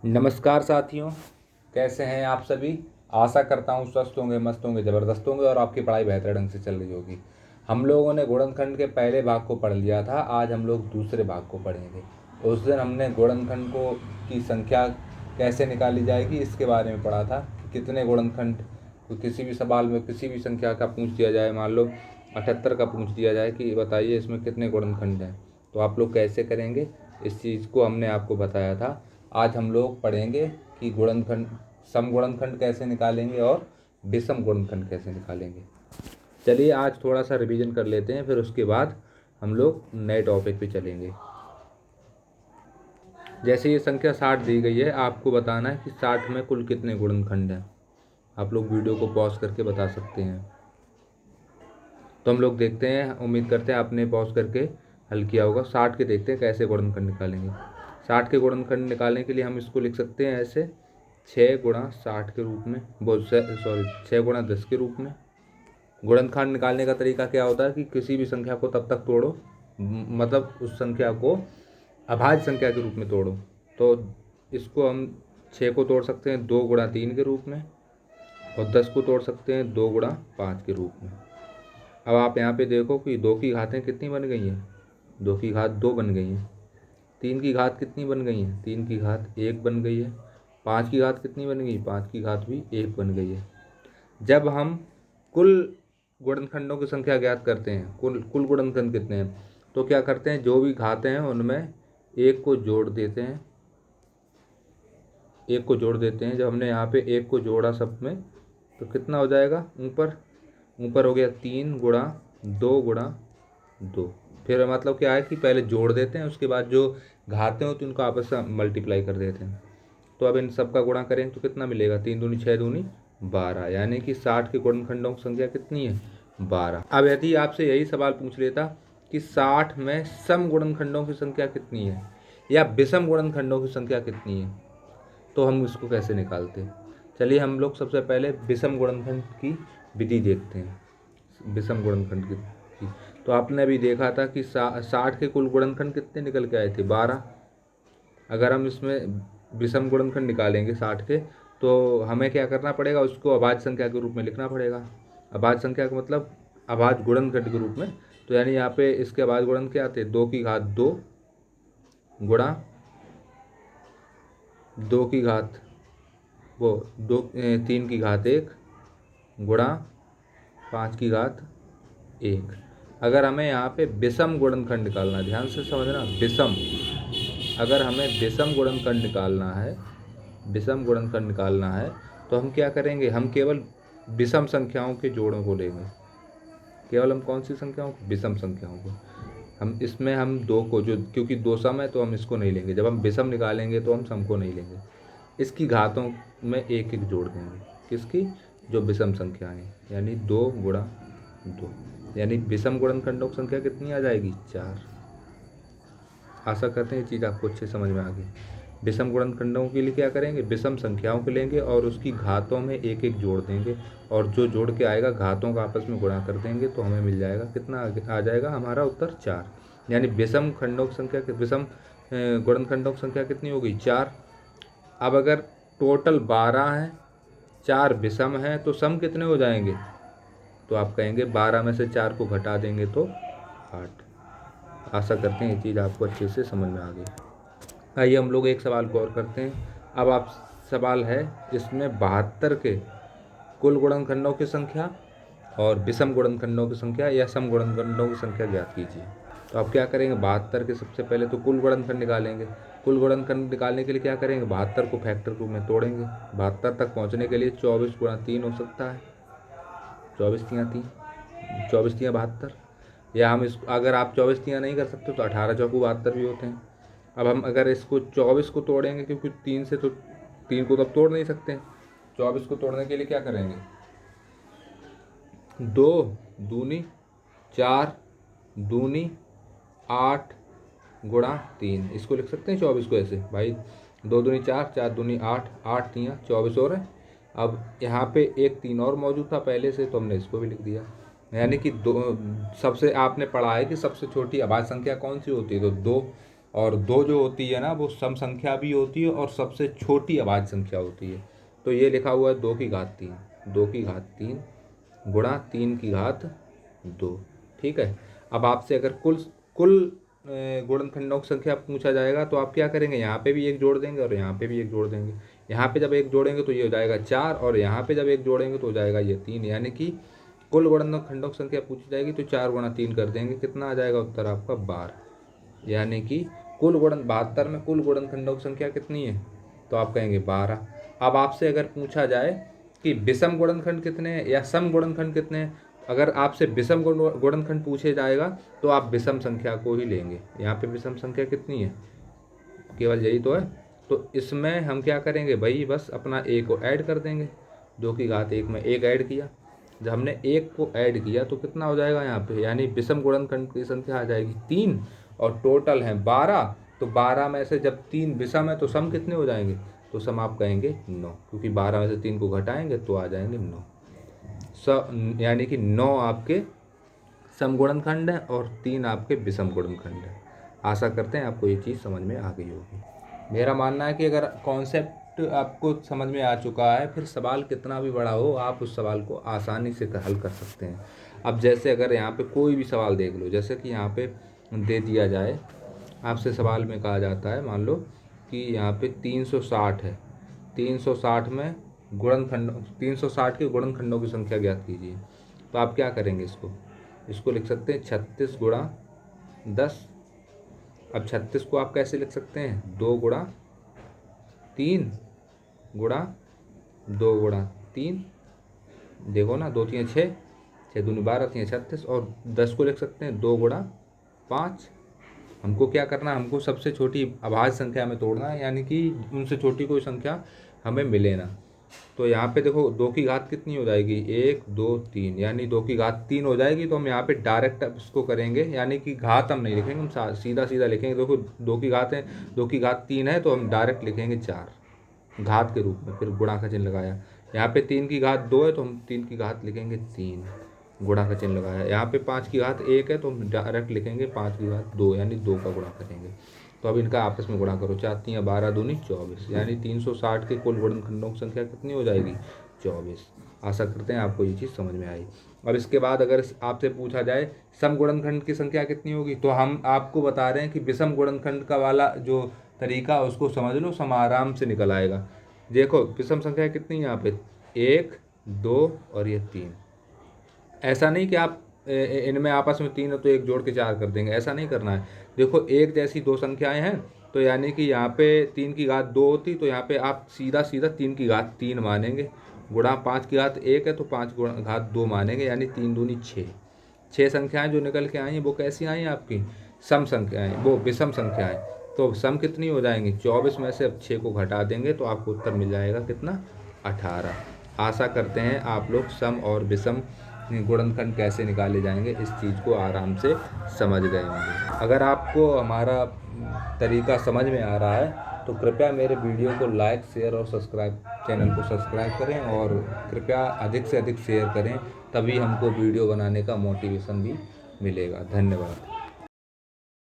नमस्कार साथियों, कैसे हैं आप सभी। आशा करता हूँ स्वस्थ होंगे, मस्त होंगे, ज़बरदस्त होंगे और आपकी पढ़ाई बेहतर ढंग से चल रही होगी। हम लोगों ने गुणनखंड के पहले भाग को पढ़ लिया था। आज हम लोग दूसरे भाग को पढ़ेंगे। उस दिन हमने गुणनखंड को की संख्या कैसे निकाली जाएगी इसके बारे में पढ़ा था। कितने गुणनखंड, किसी भी सवाल में किसी भी संख्या का पूछ दिया जाए, मान लो 78 का पूछ दिया जाए कि बताइए इसमें कितने गुणनखंड हैं, तो आप लोग कैसे करेंगे, इस चीज़ को हमने आपको बताया था। आज हम लोग पढ़ेंगे कि गुणनखंड, सम गुणनखंड कैसे निकालेंगे और विषम गुणनखंड कैसे निकालेंगे। चलिए आज थोड़ा सा रिवीजन कर लेते हैं, फिर उसके बाद हम लोग नए टॉपिक पे चलेंगे। जैसे ये संख्या 60 दी गई है, आपको बताना है कि 60 में कुल कितने गुणनखंड हैं। आप लोग वीडियो को पॉज करके बता सकते हैं। तो हम लोग देखते हैं, उम्मीद करते हैं आपने पॉज करके हल किया होगा। 60 के देखते हैं कैसे गुणनखंड निकालेंगे। 60 के गुणनखंड निकालने के लिए हम इसको लिख सकते हैं ऐसे, 6 गुणा 60 के रूप में, 6 गुणा 10 के रूप में। गुणनखंड निकालने का तरीका क्या होता है कि किसी भी संख्या को तब तक तोड़ो, मतलब उस संख्या को अभाज्य संख्या के रूप में तोड़ो। तो इसको हम 6 को तोड़ सकते हैं 2 गुणा 3 के रूप में, और 10 को तोड़ सकते हैं 2 गुणा 5 के रूप में। अब आप यहाँ पे देखो कि 2 की घातें कितनी बन गई हैं, 2 की घात 2 बन गई हैं। 3 की घात कितनी बन गई है, 3 की घात 1 बन गई है। 5 की घात कितनी बन गई, 5 की घात भी 1 बन गई है। जब हम कुल गुणनखंडों की संख्या ज्ञात करते हैं, कुल गुणनखंड कितने हैं, तो क्या करते हैं, जो भी घातें हैं उनमें एक को जोड़ देते हैं, एक को जोड़ देते हैं। जब हमने यहाँ पे एक को जोड़ा सब में, तो कितना हो जाएगा, ऊपर हो गया 3 गुणा 2 गुणा 2। फिर मतलब क्या है कि पहले जोड़ देते हैं, उसके बाद जो घातें होती हैं उनको आपस में मल्टीप्लाई कर देते हैं। तो अब इन सब का गुणा करें तो कितना मिलेगा, 3 दूनी 6 दूनी 12, यानी कि 60 के गुणनखंडों की संख्या कितनी है, 12। अब यदि आपसे यही सवाल पूछ लेता कि 60 में सम गुणनखंडों की संख्या कितनी है या विषम गुणनखंडों की संख्या कितनी है, तो हम इसको कैसे निकालते। चलिए हम लोग सबसे पहले विषम गुणनखंड की विधि देखते हैं। विषम गुणनखंड की, तो आपने अभी देखा था कि 60 के कुल गुणनखंड कितने निकल के आए थे, 12। अगर हम इसमें विषम गुणनखंड निकालेंगे 60 के, तो हमें क्या करना पड़ेगा, उसको अभाज्य संख्या के रूप में लिखना पड़ेगा। अभाज्य संख्या का मतलब अभाज्य गुणनखंड के रूप में। तो यानी यहाँ पे इसके अभाज्य गुणन क्या आते हैं, 2 की घात 2 गुणा 2 की घात 3 की घात 1 गुणा 5 की घात 1। अगर हमें यहाँ पे विषम गुणनखंड निकालना है, ध्यान से समझना, विषम, अगर हमें विषम गुणनखंड निकालना है, विषम गुणनखंड निकालना है, तो हम क्या करेंगे, हम केवल विषम संख्याओं के जोड़ों को लेंगे। केवल हम कौन सी संख्याओं को, विषम संख्याओं को। हम इसमें हम 2 को, जो क्योंकि 2 सम है तो हम इसको नहीं लेंगे। जब हम विषम निकालेंगे तो हम सम को नहीं लेंगे, इसकी घातों में एक एक जोड़ देंगे। किसकी, जो विषम संख्याएं, यानी 2 गुणा 2, यानी विषम गुणनखंडों की संख्या कितनी आ जाएगी, 4। आशा करते हैं ये चीज़ आपको अच्छे समझ में आ गई। विषम गुणनखंडों के लिए क्या करेंगे, विषम संख्याओं को लेंगे और उसकी घातों में एक एक जोड़ देंगे, और जो जोड़ के आएगा घातों का आपस में गुणा कर देंगे, तो हमें मिल जाएगा कितना, आ जाएगा हमारा उत्तर 4। यानी विषम खंडों की संख्या, विषम गुणनखंडों की संख्या कितनी होगी, 4। अब अगर टोटल 12 हैं, 4 विषम हैं, तो सम कितने हो जाएंगे, तो आप कहेंगे 12 में से 4 को घटा देंगे तो 8। आशा करते हैं ये चीज़ आपको अच्छे से समझ में आ गई। आइए हम लोग एक सवाल को और करते हैं। अब आप सवाल है इसमें 72 के कुल गुणनखंडों की संख्या और विषम गुणनखंडों की संख्या या सम गुणनखंडों की संख्या ज्ञात कीजिए। तो आप क्या करेंगे, 72 के सबसे पहले तो कुल गुणनखंड निकालेंगे। कुल गुणनखंड निकालने के लिए क्या करेंगे, 72 को फैक्टर रूप में तोड़ेंगे। 72 तक पहुँचने के लिए 24 गुणा 3 हो सकता है, 24 तियाँ 3, 24 तियाँ 72, या हम इस, अगर आप 24 तियाँ नहीं कर सकते तो 18 चौकू 72 भी होते हैं। अब हम अगर इसको 24 को तोड़ेंगे, क्योंकि 3 से तो 3 को तो अब तोड़ नहीं सकते, 24 को तोड़ने के लिए क्या करेंगे, 2 दूनी 4 दूनी 8 गुणा 3, इसको लिख सकते हैं 24 को ऐसे भाई, 2 दूनी 4, 4 दूनी 8, 8 तियाँ 24 और है। अब यहाँ पे एक 3 और मौजूद था पहले से, तो हमने इसको भी लिख दिया। यानी कि दो, सबसे आपने पढ़ा है कि सबसे छोटी अभाज्य संख्या कौन सी होती है, तो 2, और 2 जो होती है ना वो सम संख्या भी होती है और सबसे छोटी अभाज्य संख्या होती है। तो ये लिखा हुआ है 2 की घात 3, 2 की घात 3 गुणा 3 की घात 2। ठीक है। अब आपसे अगर कुल कुल गुणनखंडों की संख्या पूछा जाएगा तो आप क्या करेंगे, यहाँ पे भी एक जोड़ देंगे और यहाँ पे भी एक जोड़ देंगे। यहाँ पे जब एक जोड़ेंगे तो ये हो जाएगा 4 और यहाँ पे जब एक जोड़ेंगे तो हो जाएगा ये 3, यानी कि कुल गुणनखंडों की संख्या पूछी जाएगी तो 4 गुणा 3 कर देंगे, कितना आ जाएगा उत्तर आपका 12। यानी कि कुल 72 में कुल गुणनखंडों की संख्या कितनी है, तो आप कहेंगे 12। अब आपसे अगर पूछा जाए कि विषम गुणनखंड कितने हैं या सम गुणनखंड कितने हैं, अगर आपसे विषम गुणनखंड पूछे जाएगा तो आप विषम संख्या को ही लेंगे। यहाँ पे विषम संख्या कितनी है, केवल यही तो है। तो इसमें हम क्या करेंगे भाई, बस अपना a को ऐड कर देंगे। 2 की घात 1 में 1 ऐड किया, जब हमने 1 को ऐड किया तो कितना हो जाएगा यहाँ पे, यानी विषम गुणनखंड की संख्या आ जाएगी 3 और टोटल है 12। तो 12 में से जब 3 विषम है तो सम कितने हो जाएंगे, तो सम आप कहेंगे 9, क्योंकि 12 में से 3 को घटाएंगे तो आ जाएंगे 9। यानी कि 9 आपके सम गुणनखंड है और 3 आपके विषम गुणनखंड है। आशा करते हैं आपको ये चीज़ समझ में आ गई होगी। मेरा मानना है कि अगर कॉन्सेप्ट आपको समझ में आ चुका है, फिर सवाल कितना भी बड़ा हो आप उस सवाल को आसानी से हल कर सकते हैं। अब जैसे अगर यहाँ पे कोई भी सवाल देख लो, जैसे कि यहाँ पे दे दिया जाए, आपसे सवाल में कहा जाता है, मान लो कि यहाँ पे 360 है, 360 में गुणनखंड 360 के गुणनखंडों की संख्या ज्ञात कीजिए। तो आप क्या करेंगे, इसको लिख सकते हैं 36 गुणा 10। अब 36 को आप कैसे लिख सकते हैं, 2 गुणा 3 गुणा 2 गुणा 3, देखो ना 2 3 6, 6 दूनी 12, 3 36, और 10 को लिख सकते हैं 2 गुणा 5। हमको क्या करना है, हमको सबसे छोटी अभाज्य संख्या में तोड़ना है, यानी कि उनसे छोटी कोई संख्या हमें मिले ना। तो यहाँ पे देखो 2 की घात कितनी हो जाएगी, 1 2 3, यानी 2 की घात 3 हो जाएगी। तो हम यहाँ पे डायरेक्ट इसको करेंगे, यानी कि घात हम नहीं लिखेंगे, हम सीधा सीधा लिखेंगे। देखो 2 की घात है, 2 की घात 3 है, तो हम डायरेक्ट लिखेंगे 4 घात के रूप में, फिर गुणा का चिन्ह लगाया। यहाँ पे 3 की घात 2 है तो हम 3 की घात लिखेंगे 3, गुणा का चिन्ह लगाया। यहाँ पे 5 की घात 1 है तो हम डायरेक्ट लिखेंगे 5 की घात 2, यानी 2 का गुणा करेंगे। तो अब इनका आपस में गुणा करो, 4 3 12 दूनी 24, यानी 360 के कुल गुणनखंडों की संख्या कितनी हो जाएगी, 24। आशा करते हैं आपको ये चीज़ समझ में आई। अब इसके बाद अगर आपसे पूछा जाए सम गुणनखंड की संख्या कितनी होगी, तो हम आपको बता रहे हैं कि विषम गुणनखंड का वाला जो तरीका उसको समझ लो, सम आराम से निकल आएगा। देखो विषम संख्या कितनी है यहाँ पे, 1 2 और ये 3। ऐसा नहीं कि आप इनमें आपस में 3 है तो 1 जोड़ के 4 कर देंगे, ऐसा नहीं करना है। देखो एक जैसी 2 संख्याएं हैं, तो यानी कि यहाँ पे 3 की घात 2 होती, तो यहाँ पे आप सीधा सीधा 3 की घात 3 मानेंगे, गुणा 5 की घात 1 है तो 5 की घात 2 मानेंगे, यानी 3 दूनी 6। 6 संख्याएं जो निकल के आई हैं वो कैसी आई हैं आपकी, सम संख्याएँ, वो विषम संख्याएँ। तो सम कितनी हो जाएंगी, 24 में से अब 6 को घटा देंगे तो आपको उत्तर मिल जाएगा कितना, 18। आशा करते हैं आप लोग सम और विषम गुणनखंड कैसे निकाले जाएंगे इस चीज़ को आराम से समझ गए होंगे। अगर आपको हमारा तरीका समझ में आ रहा है तो कृपया मेरे वीडियो को लाइक शेयर और सब्सक्राइब, चैनल को सब्सक्राइब करें और कृपया अधिक से अधिक शेयर करें, तभी हमको वीडियो बनाने का मोटिवेशन भी मिलेगा। धन्यवाद।